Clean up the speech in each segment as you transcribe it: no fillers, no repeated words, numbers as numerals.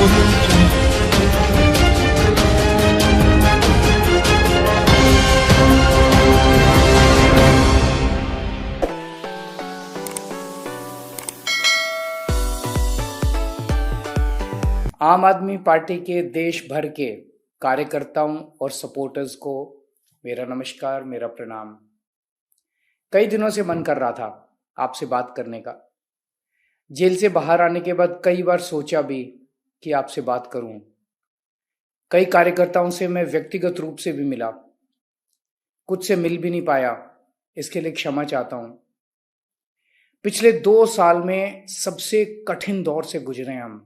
आम आदमी पार्टी के देश भर के कार्यकर्ताओं और सपोर्टर्स को मेरा नमस्कार, मेरा प्रणाम। कई दिनों से मन कर रहा था आपसे बात करने का। जेल से बाहर आने के बाद कई बार सोचा भी कि आपसे बात करूं। कई कार्यकर्ताओं से मैं व्यक्तिगत रूप से भी मिला, कुछ से मिल भी नहीं पाया, इसके लिए क्षमा चाहता हूं। पिछले 2 साल में सबसे कठिन दौर से गुजरे हम,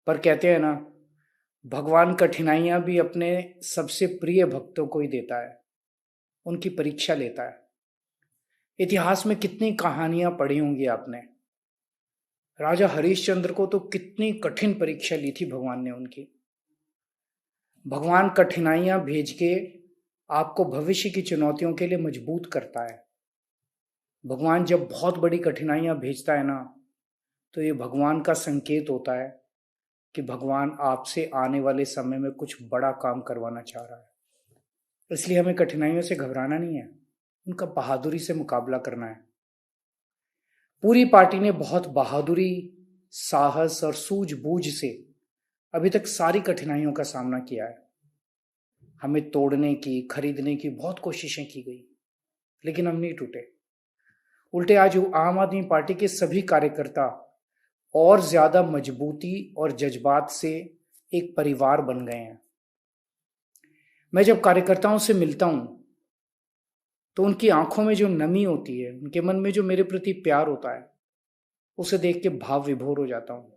पर कहते हैं ना, भगवान कठिनाइयां भी अपने सबसे प्रिय भक्तों को ही देता है, उनकी परीक्षा लेता है। इतिहास में कितनी कहानियां पढ़ी होंगी आपने। राजा हरिश्चंद्र को तो कितनी कठिन परीक्षा ली थी भगवान ने उनकी। भगवान कठिनाइयां भेज के आपको भविष्य की चुनौतियों के लिए मजबूत करता है। भगवान जब बहुत बड़ी कठिनाइयां भेजता है ना, तो ये भगवान का संकेत होता है कि भगवान आपसे आने वाले समय में कुछ बड़ा काम करवाना चाह रहा है। इसलिए हमें कठिनाइयों से घबराना नहीं है, उनका बहादुरी से मुकाबला करना है। पूरी पार्टी ने बहुत बहादुरी, साहस और सूझबूझ से अभी तक सारी कठिनाइयों का सामना किया है। हमें तोड़ने की, खरीदने की बहुत कोशिशें की गई, लेकिन हम नहीं टूटे। उल्टे आज आम आदमी पार्टी के सभी कार्यकर्ता और ज्यादा मजबूती और जज्बात से एक परिवार बन गए हैं। मैं जब कार्यकर्ताओं से मिलता हूं तो उनकी आंखों में जो नमी होती है, उनके मन में जो मेरे प्रति प्यार होता है, उसे देख के भाव विभोर हो जाता हूं।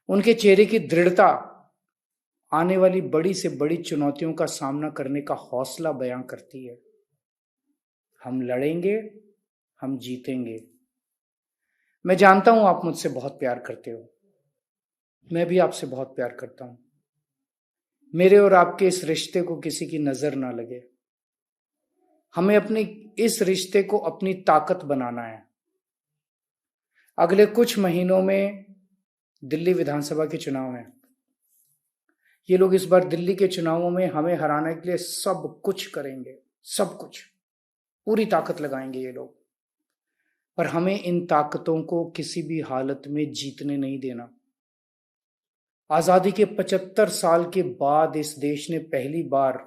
उनके चेहरे की दृढ़ता आने वाली बड़ी से बड़ी चुनौतियों का सामना करने का हौसला बयां करती है। हम लड़ेंगे, हम जीतेंगे। मैं जानता हूं आप मुझसे बहुत प्यार करते हो, मैं भी आपसे बहुत प्यार करता हूं। मेरे और आपके इस रिश्ते को किसी की नजर ना लगे। हमें अपने इस रिश्ते को अपनी ताकत बनाना है। अगले कुछ महीनों में दिल्ली विधानसभा के चुनाव हैं। ये लोग इस बार दिल्ली के चुनावों में हमें हराने के लिए सब कुछ करेंगे, सब कुछ, पूरी ताकत लगाएंगे ये लोग। पर हमें इन ताकतों को किसी भी हालत में जीतने नहीं देना। आजादी के 75 साल के बाद इस देश ने पहली बार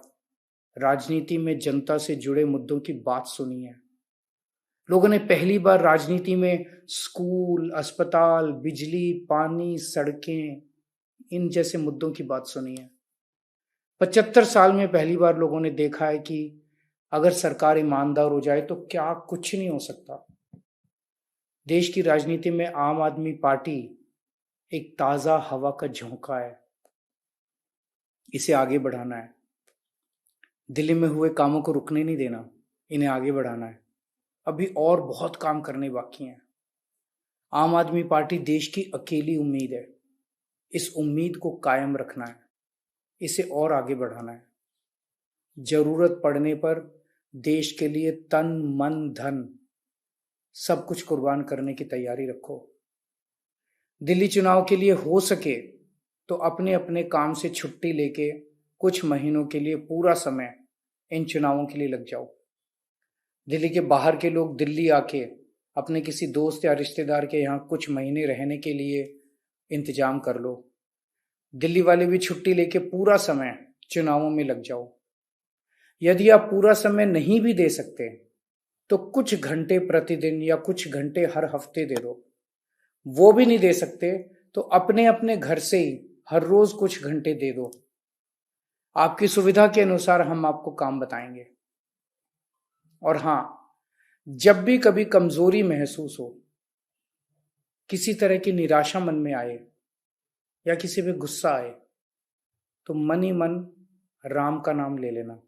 राजनीति में जनता से जुड़े मुद्दों की बात सुनी है। लोगों ने पहली बार राजनीति में स्कूल, अस्पताल, बिजली, पानी, सड़कें, इन जैसे मुद्दों की बात सुनी है। 75 साल में पहली बार लोगों ने देखा है कि अगर सरकार ईमानदार हो जाए तो क्या कुछ नहीं हो सकता। देश की राजनीति में आम आदमी पार्टी एक ताजा हवा का झोंका है। इसे आगे बढ़ाना है। दिल्ली में हुए कामों को रुकने नहीं देना, इन्हें आगे बढ़ाना है। अभी और बहुत काम करने बाकी हैं। आम आदमी पार्टी देश की अकेली उम्मीद है। इस उम्मीद को कायम रखना है, इसे और आगे बढ़ाना है। जरूरत पड़ने पर देश के लिए तन, मन, धन सब कुछ कुर्बान करने की तैयारी रखो। दिल्ली चुनाव के लिए हो सके तो अपने अपने काम से छुट्टी लेके कुछ महीनों के लिए पूरा समय इन चुनावों के लिए लग जाओ। दिल्ली के बाहर के लोग दिल्ली आके अपने किसी दोस्त या रिश्तेदार के यहाँ कुछ महीने रहने के लिए इंतजाम कर लो। दिल्ली वाले भी छुट्टी लेके पूरा समय चुनावों में लग जाओ। यदि आप पूरा समय नहीं भी दे सकते तो कुछ घंटे प्रतिदिन या कुछ घंटे हर हफ्ते दे दो। वो भी नहीं दे सकते तो अपने अपने घर से ही हर रोज कुछ घंटे दे दो। आपकी सुविधा के अनुसार हम आपको काम बताएंगे। और हां, जब भी कभी कमजोरी महसूस हो, किसी तरह की निराशा मन में आए या किसी पे गुस्सा आए, तो मन ही मन राम का नाम ले लेना।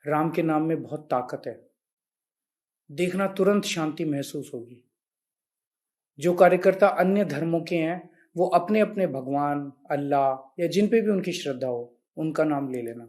राम के नाम में बहुत ताकत है। देखना तुरंत शांति महसूस होगी। जो कार्यकर्ता अन्य धर्मों के हैं वो अपने अपने भगवान, अल्लाह या जिन पे भी उनकी श्रद्धा हो, उनका नाम ले लेना।